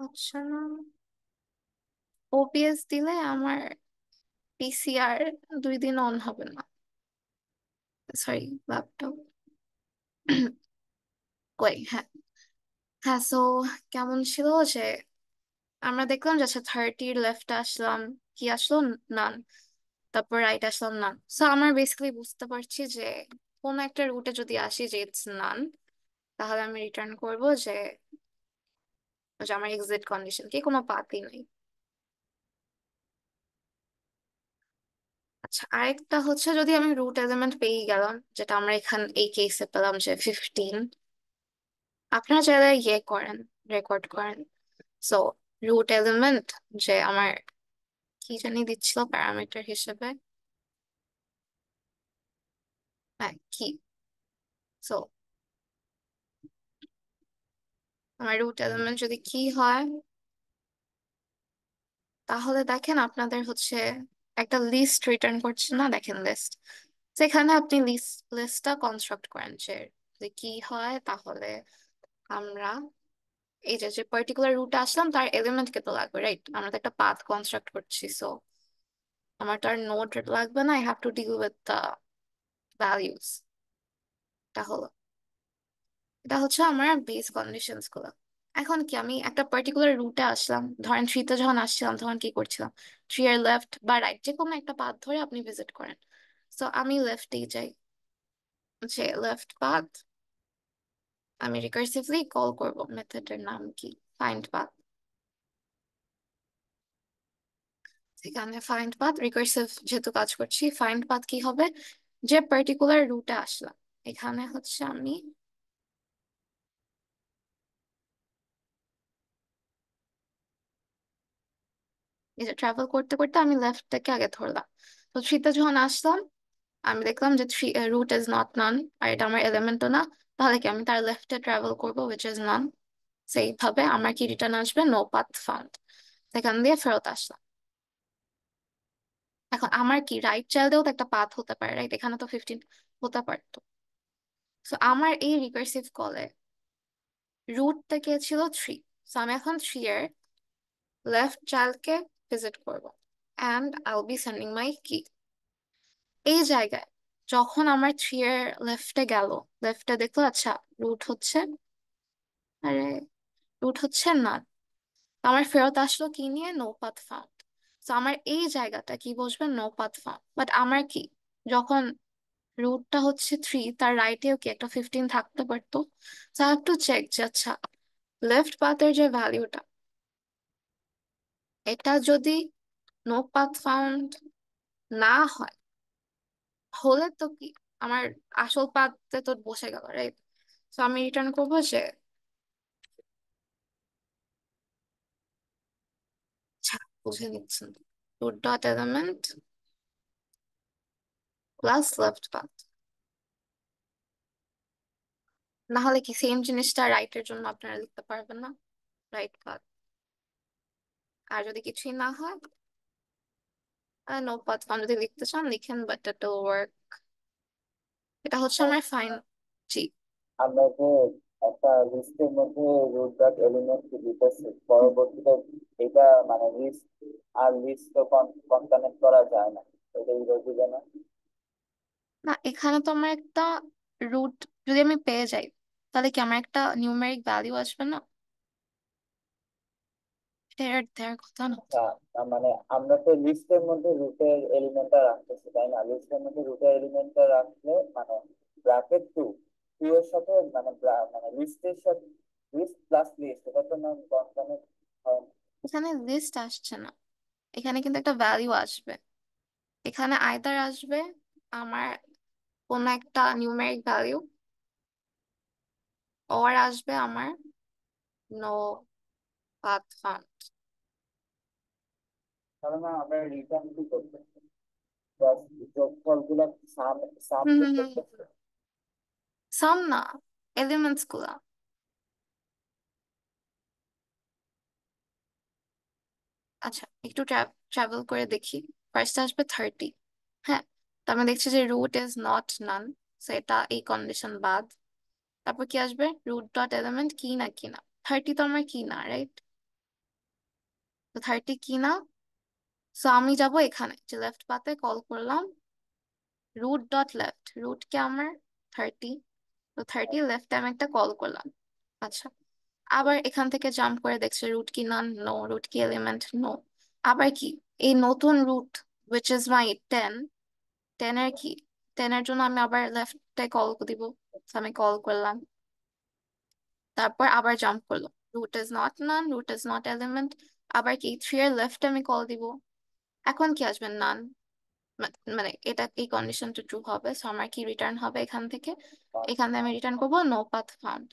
আচ্ছা না, ওপিএস দিলে আমার পিসিআর 2 দিন অন হবে না। Sorry, laptop. কই, হ্যাঁ। হ্যাঁ, সো কেমন ছিল যে আমরা দেখলাম যে আচ্ছা 30-র লেফটে আসলাম, কি আসলো, নান। তারপর রাইট আসলাম, নান। সো আমরা বেসিক্যালি বুঝতে পারছি যে কোন একটা রুটে যদি আসি যে ইটস নান, তাহলে আমি রিটার্ন করব যে যে আমার এক্সিট কন্ডিশন কি কোনো পাতই নাই। আচ্ছা, আরেকটা হচ্ছে যদি আমি রুট এলিমেন্ট পেয়ে গেলাম, যেটা আমরা এখানে এই কেসে পেলাম যে 15, আপনারা চাইলে ইয়ে করেন, রেকর্ড করেন। সো রুট এলিমেন্ট যে আমার কি জানি দিচ্ছিল প্যারামিটার হিসেবে, হ্যাঁ কি, সো আমার রুট এলিমেন্ট যদি কি হয়, তাহলে দেখেন আপনাদের হচ্ছে একটা লিস্ট রিটার্ন করছে না, দেখেন লিস্ট। সেখানে আপনি লিস্টটা কনস্ট্রাক্ট করেন যে যে কি হয়, তাহলে আমরা এই যে যে পার্টিকুলার রুটে আসলাম তার এলিমেন্ট কে তো লাগবে, রাইট? আমরা তো একটা পাথ কনস্ট্রাক্ট করছি, সো আমার তো আর নোড লাগবে না, I have to deal with the values. এটা হলো, এটা হচ্ছে আমার বেস কন্ডিশনস গুলো। এখন কি আমি একটা পার্টিকুলার রুটে আসলাম, ধরেন থ্রিতে যখন আসছিলাম তখন কি করছিলাম, থ্রি এর লেফট বা রাইট যে কোনো একটা পাথ ধরে আপনি ভিজিট করেন। সো আমি লেফটেই যাই, যে লেফট পাথ আমি রিকার্সিভলি কল করব, মেথডের নাম কি, ফাইন্ড পাথ। এখানে ফাইন্ড পাথ রিকার্সিভ যেহেতু কাজ করছি, ফাইন্ড পাথ কি হবে, যে পার্টিকুলার রুটে আসলাম, এখানে হচ্ছে আমি এই যে ট্রাভেল করতে করতে আমি লেফট থেকে আগে ধরলাম। তো থ্রিতে যখন আসলাম আমি দেখলাম যে three root is not none, আর এটা আমার এলিমেন্টও না, তাহলে কি আমি তার লেফটে ট্রাভেল করবো, উইচ ইজ নান। সেইভাবে আমার কি রিটার্ন আসবে, নো পাথ ফাউন্ড। সেখান দিয়ে ফেরত আসলাম। এখন আমার কি রাইট চাইল্ডেও তো একটা পাথ হতে পারে, রাইট? এখানে তো 15 হতে পারতো। তো আমার এই রিকার্সিভ কলে রুটটা কে ছিল 3, সো আমি এখন 3 এর লেফট চাইল্ডকে ভিজিট করবো, and I will be sending my key. এই জায়গায় যখন আমার 3 এর লেফটে গেল, লেফটে দেখলো আচ্ছা রুট হচ্ছে, আরে রুট হচ্ছে না, আমার ফেরত আসলো কি নিয়ে, নো পাথ ফাউন্ড। তো আমার এই জায়গাটা কি বসবে, নো পাথ ফাউন্ড। বাট আমার কি, যখন রুটটা হচ্ছে 3, তার রাইটেও কি একটা 15 থাকতে পারতো। So I have to check যে আচ্ছা লেফট পাথের যে ভ্যালিউটা, এটা যদি নো পাথ ফাউন্ড না হয়, হলে তো কি আমার আসল পাথে তো বসে গেল, রাইট? তো আমি রিটার্ন করবো যে আচ্ছা, বুঝে নিচ্ছেন, root dot element plus left path. না হলে কি সেম জিনিসটা রাইটের জন্য আপনারা লিখতে পারবেন না, রাইট পাথ। আর যদি কিছুই না হয়, নো পাথ ফাউন্ড যদি লিখতে চান লিখেন, বাট ইট উইল ওয়ার্ক। এটা হচ্ছে আমার ফাইন। জি। আমরা যে একটা লিস্টের মধ্যে রুট ডট এলিমেন্ট দিতেছি, পরবর্তীতে এটা মানে লিস্ট আর লিস্ট তো কনকানেক্ট করা যায় না, এটা বুঝবে না। না, এখানে তো আমার একটা রুট যদি আমি পেয়ে যাই, তাহলে কি আমার একটা নিউমেরিক ভ্যালিউ আসবে না? এটা এর দেওয়ার কথা না। আচ্ছা, মানে আমরা তো লিস্টের মধ্যে রুটের এলিমেন্টটা রাখতেছি, তাই না? লিস্টের মধ্যে রুটের এলিমেন্টটা রাখলে মানে ব্র্যাকেট টু, টু এর সাথে মানে মানে লিস্টের সাথে লিস্ট প্লাস লিস্ট, এটা তো নাম কনকানেক্ট হয় না। এখানে লিস্ট আসছে না, এখানে কিন্তু একটা ভ্যালিউ আসবে। এখানে আইদার আসবে আমার কোন একটা নিউমেরিক ভ্যালিউ, ওর আসবে আমার নো পাথ ফাউন্ড। কারণ আমরা রিটার্ন কি করতেছি, জাস্ট যোগফল গুলা সাম সাম হুম বের হুম হুম, করতেছি। সাম না, এলিমেন্টস গুলা। আচ্ছা, একটু ট্রাভেল করে দেখি। ফার্স্ট আসবে 30, হ্যাঁ। তার মানে দেখছি যে রুট ইজ নট নান, সেটা এই কন্ডিশন বাদ। তারপর কি আসবে, রুট ডট এলিমেন্ট কি না কি না, 30 তো আমার কি না, রাইট? তো 30 কি না? সো আমি যাব এখানে যে লেফট পাতে কল করলাম, রুট ডট লেফট, রুট কি আমার 30, তো 30 লেফটে আমি একটা কল করলাম। আচ্ছা, আবার এখান থেকে জাম্প করে দেখছে রুট কি নান, নো। রুট কি এলিমেন্ট, নো। আবার কি, এই নতুন রুট উইচ ইজ মাই 10, 10 এর কি, 10 এর জন্য আমি আবার লেফটে কল দিব। So আমি কল করলাম, তারপর আবার জাম্প করলো, root is not none, root is not element. আবার কি 3 এর লেফটে আমি কল দিব। এখন কি আসবে, নান। মানে এটা এই কন্ডিশনটা ট্রু হবে, সো আমার কি রিটার্ন হবে এখান থেকে, এখানে আমি রিটার্ন করবো নো পাথ ফাউন্ড।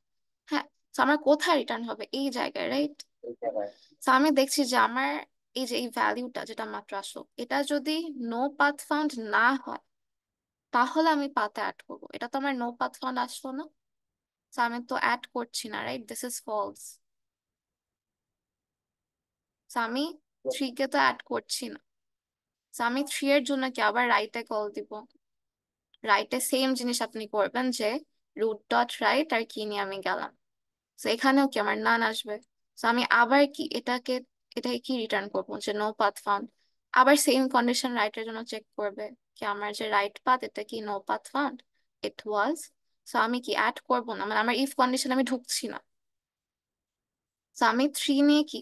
হ্যাঁ, তো আমার কোথায় রিটার্ন হবে, এই জায়গায়, রাইট? তো আমি দেখছি যে আমার এই যে এই ভ্যালিউটা যেটা মাত্র আসলো, এটা যদি নো পাথ ফাউন্ড না হয়, তাহলে আমি পাথে অ্যাড করবো। এটা তো আমার নো পাথ ফাউন্ড আসলো না, তো আমি তো অ্যাড করছি না, রাইট? This is false. তো আমি 3 কে তো অ্যাড করছি না, তো আমি 3 এর জন্য কি আবার রাইটে কল দিব? রাইটে সেম জিনিস আপনি করবেন, যে রুট ডট রাইট আর কি নিয়ে আমি গেলাম। তো এখানেও কি আমার নান আসবে। তো আমি আবার কি এটাকে কি রিটার্ন করবো, যে নো পাথ ফাউন্ড। আবার সেম কন্ডিশন রাইটের জন্য চেক করবে, কি আমার যে রাইট পাথ এটা কি নো পাথ ফাউন্ড, ইট ওয়াজ। তো আমি কি অ্যাড করবো না, মানে আমার ইফ কন্ডিশন আমি ঢুকছি না। তো আমি 3 নিয়ে কি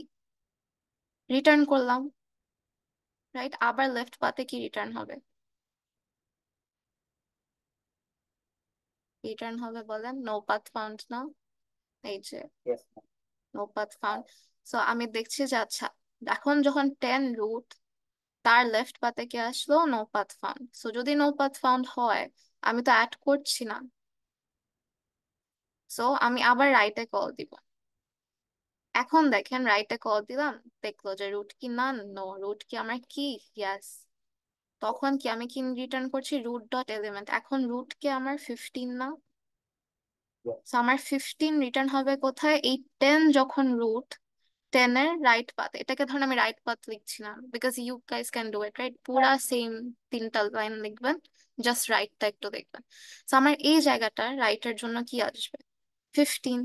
রিটার্ন করলাম, রাইট? আবার লেফট পাথে কি রিটার্ন হবে, রিটার্ন হবে বলেন, নো পাথ ফাউন্ড না? এই যে Yes, no path found. So আমি দেখছি যে আচ্ছা, এখন যখন 10 রুট, তার লেফট পাতে কে আসলো, নো পাথ ফাউন্ড। সো যদি নো পাথ ফাউন্ড হয়, আমি তো অ্যাড করছি না, সো আমি আবার রাইটে কল দিব। এখন দেখেন রাইটে কল দিলাম, দেখলো যে রুট কি না, নো। রুট কি আমার কি, ইয়াস। তখন কি আমি কি রিটার্ন করছি, রুট ডট এলিমেন্ট। এখন রুট কি আমার 15 না? yes, সো আমার 15 রিটার্ন হবে কোথায়, এই 10 যখন রুট, 10 এর রাইট পাথ। এটাকে ধরুন আমি রাইট পাথ লিখছি না, because you guys can do it, right? পুরা সেম 3টা লাইন লিখবেন, জাস্ট রাইটটা একটু দেখবেন। তো আমার এই জায়গাটা রাইটের জন্য কি আসবে, 15।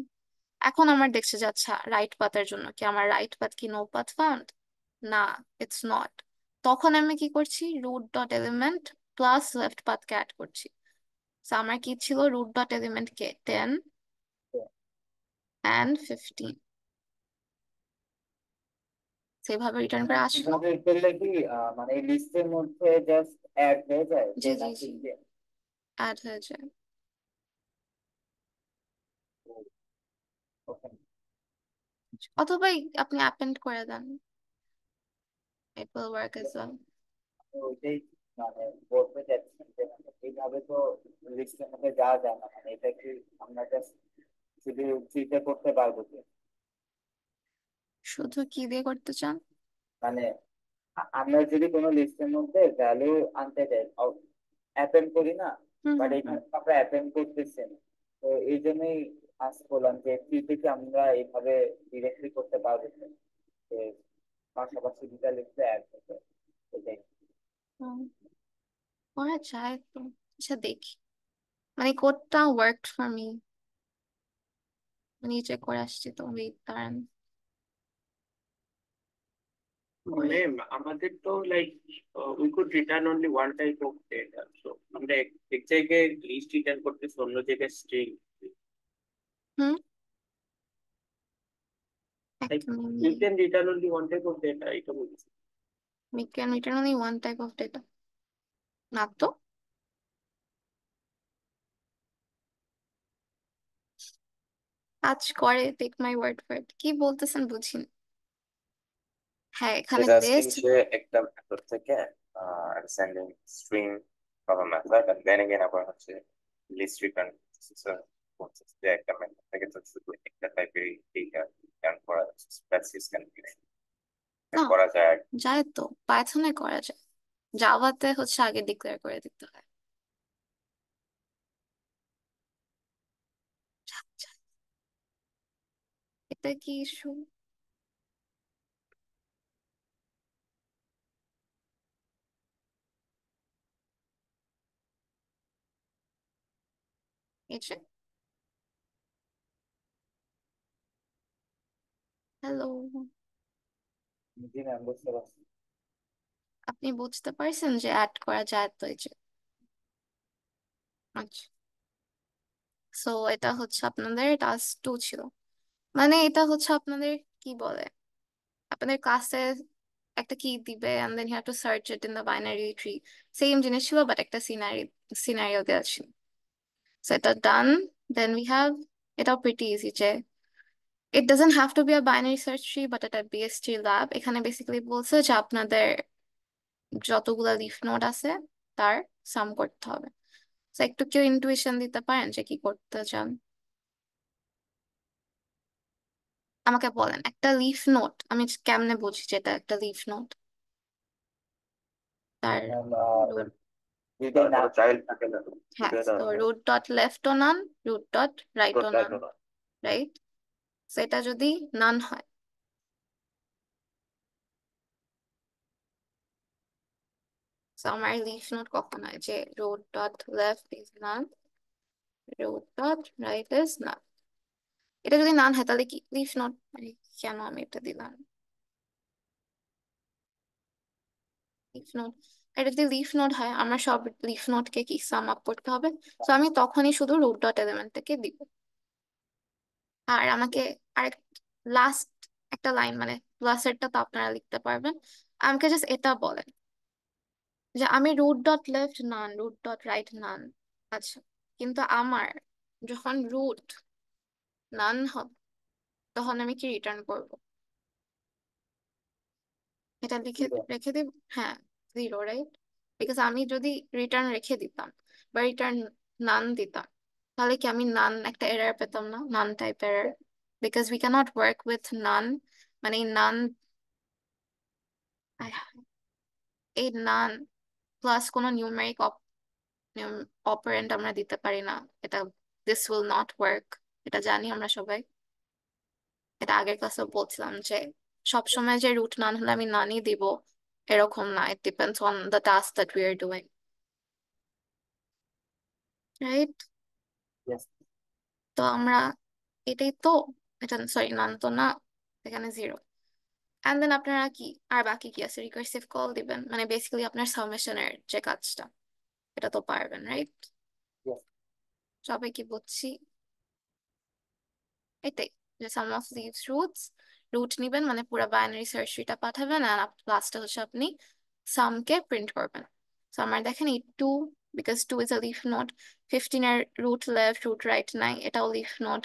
এখন আমার দেখছে যে আচ্ছা, রাইট পাথের জন্য কি আমার রাইট পাথ কি নো পাথ ফাউন্ড, না, ইটস নট। তখন আমি কি করছি, root dot element plus left পাথকে অ্যাড করছি। তো আমার কি ছিল, রুট ডট এলিমেন্ট কে 10 yes. অ্যান্ড 15, সেভাবে রিটার্ন করে আসলো। এভাবে করলে কি মানে এই লিস্টের মধ্যে জাস্ট অ্যাড হয়ে যায় জি টেন জি আর জি, 15? অ্যাড হয়ে যায়। ওকে। অথবা আপনি অ্যাপেন্ড করে দেন, it will work as well. ওইটাই মানে বলতে চাচ্ছি যে মানে এইভাবে তো লিস্টের মধ্যে যাওয়া যায় না, মানে এটা কি আমরা জাস্ট শুধু চিন্তা করতে পারবো কি? শুধু কি দিয়ে করতে চান? মানে আমরা যদি কোনো লিস্টের মধ্যে ভ্যালু আনতে চাই, অ্যাপেন্ড করি না, হুম বাট হুম হুম। এখানে তো আমরা অ্যাপেন্ড করতেছি না। তো এই জন্যই আজ বললাম যে কি থেকে আমরা এইভাবে ডিরেক্টলি করতে পারবো না, যে পাশাপাশি দুটা লিস্টে অ্যাড হতে, এটাই। হুম, করা যায় তো। আচ্ছা দেখি, মানে কোডটা ওয়ার্ক ফর মি, নিচে করে আসছি তো, ওয়েট দাঁড়ান, করি। Ma'am, আমাদের তো like we could return only one type of data, so আমরা এক জায়গায় লিস্ট রিটার্ন করতেছি, অন্য জায়গায় স্ট্রিং। হুম, লাইক একটা we minute. Can return only one type of data, এটা বলছি। We can return only one type of data, না তো। কাজ করে, take my word for it. কি বলতেছেন বুঝিনি। হ্যাঁ, এখানে Is asking লিস্ট। যে একটা মেথড থেকে sending string from a method and then again আবার হচ্ছে list return করছে যে একটা মেথড থেকে তো শুধু একটা টাইপের ডেটা রিটার্ন করা যাচ্ছে, দ্যাটস ইজ কনফিউশন। না, করা যায় আর কি। যায় তো, পাইথনে করা যায়। জাভাতে হচ্ছে আগে ডিক্লেয়ার করে দিতে হয়। আচ্ছা, এটা কি ইস্যু? এই যে, হ্যালো। জি ম্যাম, বুঝতে পারছি। আপনি বুঝতে পারছেন যে অ্যাড করা যায় তো এই যে। আচ্ছা, সো এটা হচ্ছে আপনাদের টাস্ক 2 ছিল। মানে এটা হচ্ছে আপনাদের কি বলে, আপনাদের ক্লাসে একটা কি দিবে and then you have to search it in the binary tree, same জিনিস ছিল বাট একটা সিনারিও দেওয়া ছিল। সো এটা ডান। দেন উই হ্যাভ, এটাও প্রিটি ইজি যে it doesn't have to be a binary search tree but এটা BST lab। এখানে বেসিক্যালি বলছে যে আপনাদের যতগুলা লিফ নোড আছে তার সাম করতে হবে। তো একটু কেউ ইনটুইশন দিতে পারেন যে কি করতে চান? আমাকে বলেন একটা লিফ নোড আমি কেমনে বুঝি যে এটা একটা লিফ নোড? তার ম্যাম root, দুইটাই না। চাইল্ড থাকে না, হ্যাঁ, দুটোই তো না, রুট ডট লেফট ও নান, রুট ডট রাইট ও দুটোই নান, না। রাইট? সেটা যদি নান হয়, so আমার লিফ নোড কখন হয় যে root dot left is none, root dot right is none. এটা যদি নান হয় তাহলে কি লিফ নোড? মানে কেন আমি এটা দিলাম লিফ নোড? এটা যদি লিফ নোড হয় আমার সব লিফ নোডকে কি সাম আপ করতে হবে, তো আমি তখনই শুধু রুট ডট এলিমেন্টটাকে দিব। আর আমাকে আরেক লাস্ট একটা লাইন মানে প্লাসেরটা তো আপনারা লিখতে পারবেন, আমাকে জাস্ট এটা বলেন যে আমি রুট ডট লেফট নান, রুট ডট রাইট নান। আচ্ছা, কিন্তু আমার যখন রুট নান হবে তখন আমি কি রিটার্ন করব? এটা লিখে জিরো। রেখে দিব। হ্যাঁ, জিরো, রাইট? বিকজ আমি যদি রিটার্ন রেখে দিতাম বা রিটার্ন নান দিতাম তাহলে কি আমি নান একটা এরর পেতাম না, none type error? Because we cannot work with none, মানে নান, এই নান প্লাস কোনো নিউমেরিক অপারেন্ড আমরা দিতে পারি না। এটা দিস উইল নট ওয়ার্ক, এটা জানি আমরা সবাই। এটা আগের ক্লাসে বলছিলাম যে সবসময় যে রুট নান হলে আমি নানই দিব এরকম না, it depends on the task that we are doing, right? Yes. তো আমরা এটাই তো, এটা সরি নান তো না, এখানে জিরো। এন্ড দেন আপনারা কি আর বাকি কি আছে, রিকার্সিভ কল দিবেন মানে বেসিক্যালি আপনার সামেশনের যে কাজটা এটা তো পারবেন, রাইট? Yes. সবাই কি বুঝছি? এটাই যে সাম অফ দিস রুটস, রুট নিবেন মানে পুরো বাইনারি সার্চ ট্রিটা পাঠাবেন আর লাস্টে হচ্ছে আপনি সামকে প্রিন্ট করবেন। তো আমার দেখেন এই 2, because 2 is a leaf node, 15 এর রুট লেফট রুট রাইট নাই, এটাও লিফ নোড।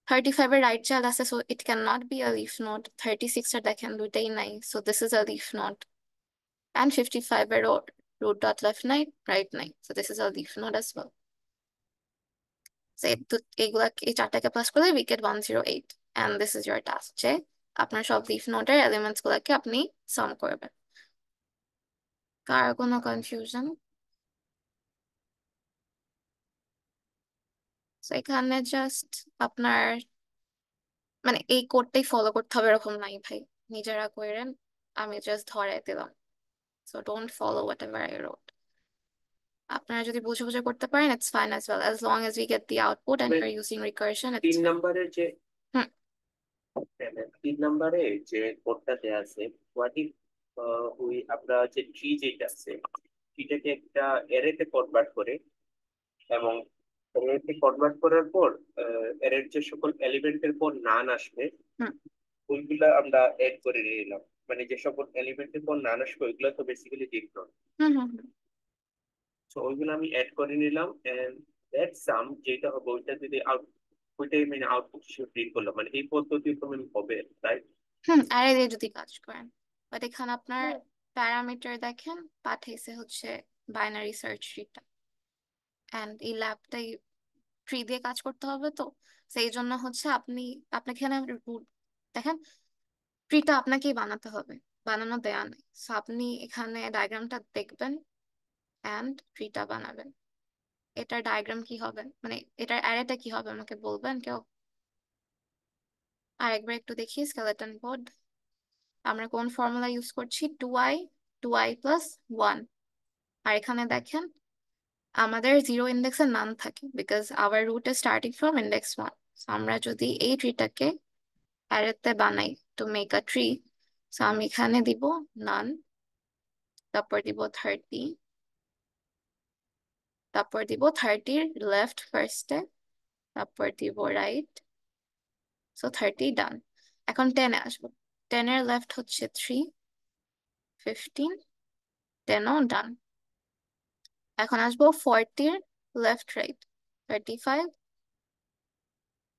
35 এর রাইট চাইল্ড আছে, so it can not be a leaf node. 36 এর দেখেন দুইটাই নাই, so this is a leaf node. And 55 এর রুট ডট লেফট নাই, রাইট নাই, so this is a leaf node as well. এইগুলা এই চারটাকে প্লাস করলে we get 108 and this is your task যে আপনার সব লিফ নোডের এলিমেন্টস গুলাকে আপনি সাম করবেন। কার কোনো কনফিউশন? এখানে জাস্ট আপনার মানে এই কোডটাই ফলো করতে হবে এরকম নাই ভাই, নিজেরা করেন, আমি জাস্ট ধরে দিলাম। So don't follow what ever I রোট। আপনারা যদি বুঝে বুঝে করতে পারেন it's fine as well as long as we get the output and we're using recursion, it's 3 fine. নম্বরের যে হুম, 3 নম্বরে যে কোডটা দেয়া আছে, হোয়াট ইফ ওই আমরা যে ট্রি যেটা আছে ট্রিটাকে একটা অ্যারেতে কনভার্ট করে এবং অ্যারেতে কনভার্ট করার পর অ্যারের যে সকল এলিমেন্টের পর নান আসবে হুম, ওইগুলা আমরা এড করে নিলাম। মানে যে সকল এলিমেন্টের পর নান আসবে ওইগুলা তো বেসিক্যালি ডিপ নোড, হুম, হুম, হুম। তো ওইগুলো আমি অ্যাড করে নিলাম এন্ড দ্যাট সাম যেটা হবে ওইটা যদি ওইটাই মানে আউটপুট হিসেবে প্রিন্ট করলাম, মানে এই পদ্ধতি তো হবে, রাইট? হুম, অ্যারে দিয়ে যদি কাজ করেন, বাট এখানে আপনার প্যারামিটার দেখেন পাঠাইছে হচ্ছে বাইনারি সার্চ ট্রিটা, এন্ড এই ল্যাবটাই ট্রি দিয়ে কাজ করতে হবে তো সেই জন্য হচ্ছে আপনাকে এখানে দেখেন ট্রিটা আপনাকেই বানাতে হবে, বানানো দেয়া নেই। সো আপনি এখানে ডায়াগ্রামটা দেখবেন এন্ড ট্রিটা বানাবেন। এটার ডায়াগ্রাম কি হবে মানে এটার অ্যারেটা কি হবে আমাকে বলবেন কেউ? আরেকবার একটু দেখি স্কেলেটন কোড। আমরা কোন ফর্মুলা ইউজ করছি? 2i plus 1। আর এখানে দেখেন আমাদের জিরো ইন্ডেক্সে নান থাকে because our root is starting from index 1। আমরা যদি এই ট্রিটাকে অ্যারেতে বানাই to make a tree, so আমি এখানে দিব নান, তারপর দিব 30, তারপর দিব 30-র লেফট ফার্স্টে, তারপর দিব রাইট, সো 30 ডান। এখন 10-এ আসবো, 10-এর লেফট হচ্ছে 3, 15, 10ও ডান। এখন আসবো 40-র লেফট রাইট, 35,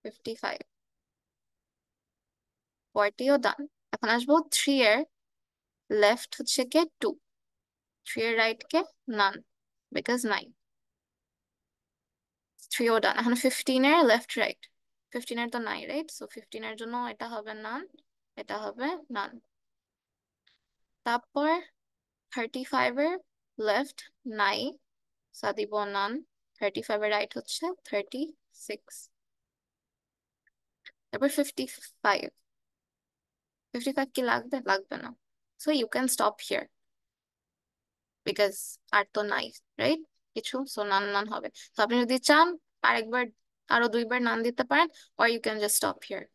55, 40ও ডান। এখন আসবো 3-এর লেফট হচ্ছে কে 2, 3-এর রাইট কে নান, বিকজ 9, 3ও ডান। এখন 15-এর লেফট রাইট, 15-এর তো নাই রাইট, সো 15-এর জন্য এটা হবে নান, এটা হবে নান। তারপর 35-এর লেফট নাই, সো দিব নান, 35-এর রাইট হচ্ছে 36। তারপর 55, 55 কি লাগবে? লাগবে না, so you can stop here because আর তো নাই রাইট কিছু, সো নান নান হবে। তো আপনি যদি চান আরেকবার আরো 2বার নান দিতে পারেন, or you can just stop here.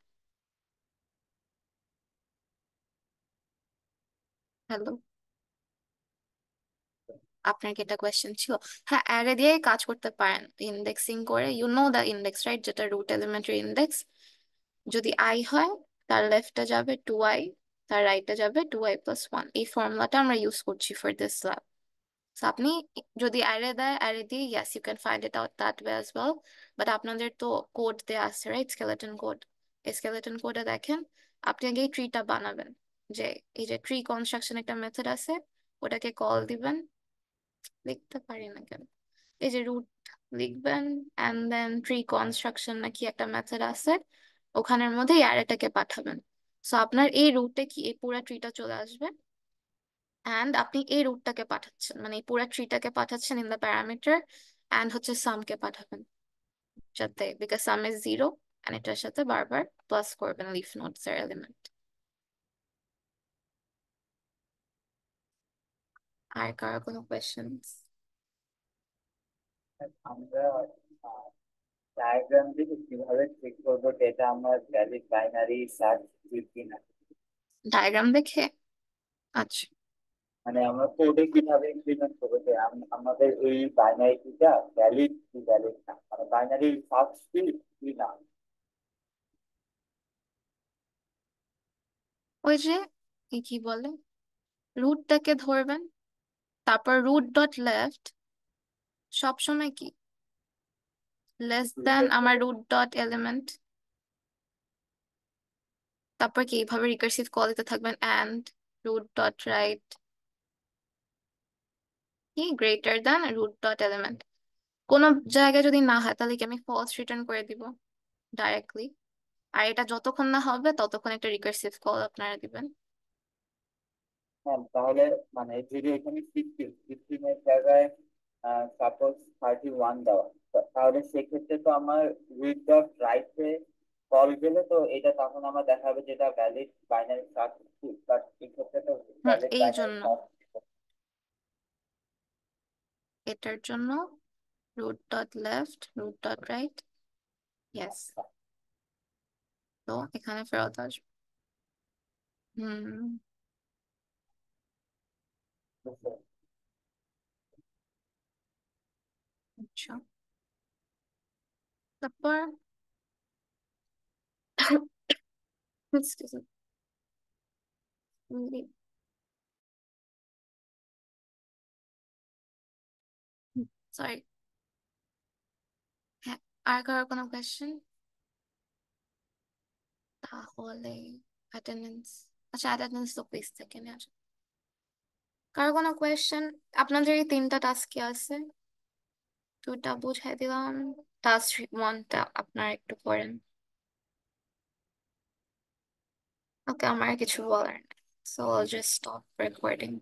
Hello, আপনার কি এটা কোয়েশ্চেন ছিল? হ্যাঁ, অ্যারে দিয়ে কাজ করতে পারেন, ইন্ডেক্সিং করে, you know the index right, যেটা রুট এলিমেন্টের ইন্ডেক্স। যদি আই হয় তার লেফটে যাবে 2i, তার রাইটে যাবে 2i+1। এই ফর্মুলাটা আমরা ইউজ করছি ফর দিস ল্যাব। So আপনি যদি অ্যারে দেয়, অ্যারে দিয়ে yes you can find it out that way as well, but আপনাদের তো কোড দেয়া আছে রাইট, স্কেলেটন কোড। এই স্কেলেটন কোডে দেখেন আপনি আগে এই ট্রিটা বানাবেন, যে এই যে ট্রি কনস্ট্রাকশন একটা মেথড আছে, ওটাকে কল দিবেন, লিখতে পারি না কেন, এই যে রুট লিখবেন অ্যান্ড দেন ট্রি কনস্ট্রাকশন নাকি একটা মেথড আছে, ওখানের মধ্যে এই অ্যারেটাকে পাঠাবেন। সো আপনার এই রুটে কি এই পুরো ট্রিটা চলে আসবে, অ্যান্ড আপনি এই রুটটাকে পাঠাচ্ছেন, মানে এই পুরো ট্রিটাকে পাঠাচ্ছেন ইন দ্য প্যারামিটার, অ্যান্ড হচ্ছে সামকে পাঠাবেন, যাতে বিকজ সাম ইজ 0, অ্যান্ড এটার সাথে বারবার প্লাস করবেন লিফ নোডস এর এলিমেন্ট। আর কারো কোনো কোয়েশ্চেন্স? আমরা ডায়াগ্রাম থেকে কিভাবে ঠিক করবো যে এটা আমার ভ্যালিড বাইনারি সার্চ কিনা? ডায়াগ্রাম দেখে? আচ্ছা, মানে আমরা কোডে কিভাবে ইমপ্লিমেন্ট করবো যে আমাদের এই বাইনারি কিটা ভ্যালিড কি ভ্যালিড না, মানে বাইনারি সার্চ কি না? ওই যে কি বলে, রুটটাকে ধরবেন, তারপর রুট ডট লেফট সবসময় কি লেস দেন আমার রুট ডট এলিমেন্ট, তারপর কি এইভাবে রিকার্সিভ কল দিতে থাকবেন, অ্যান্ড রুট ডট রাইট কি greater than root dot element. কোনো জায়গায় যদি না হয় তাহলে কি আমি ফলস রিটার্ন করে দিব ডাইরেক্টলি, আর এটা যতক্ষণ না হবে ততক্ষণ একটা রিকার্সিভ কল আপনারা দিবেন। হ্যাঁ, তাহলে মানে যদি এখানে 15 এর জায়গায় সাপোজ 31 দেওয়া, তাহলে সেক্ষেত্রে তো আমার রিড ডট রাইটে কল গেলে তো এটা তখন আমার দেখাবে যেটা ভ্যালিড বাইনারি সার্চ, বাট এক্ষেত্রে তো ভ্যালিড এই বাইনারি জন্য সার্চ। এটার জন্য root dot left root dot right, yes, তো এখানে ফেরত আসবে। হুম, আচ্ছা, তারপর সরি, হ্যাঁ, আর কারো কোনো কোয়েশ্চেন? তাহলে অ্যাটেন্ডেন্স, আচ্ছা অ্যাটেন্ডেন্স তো প্লিজ থেকে নিয়ে আসুন। কারো কোনো কোয়েশ্চেন? আপনাদের এই 3টা টাস্ক কি আছে? 2টা বুঝাই দিলাম, টাস্ক 1টা আপনারা একটু করেন। ওকে, আমার আর কিছু বলার নেই, so I'll just stop recording.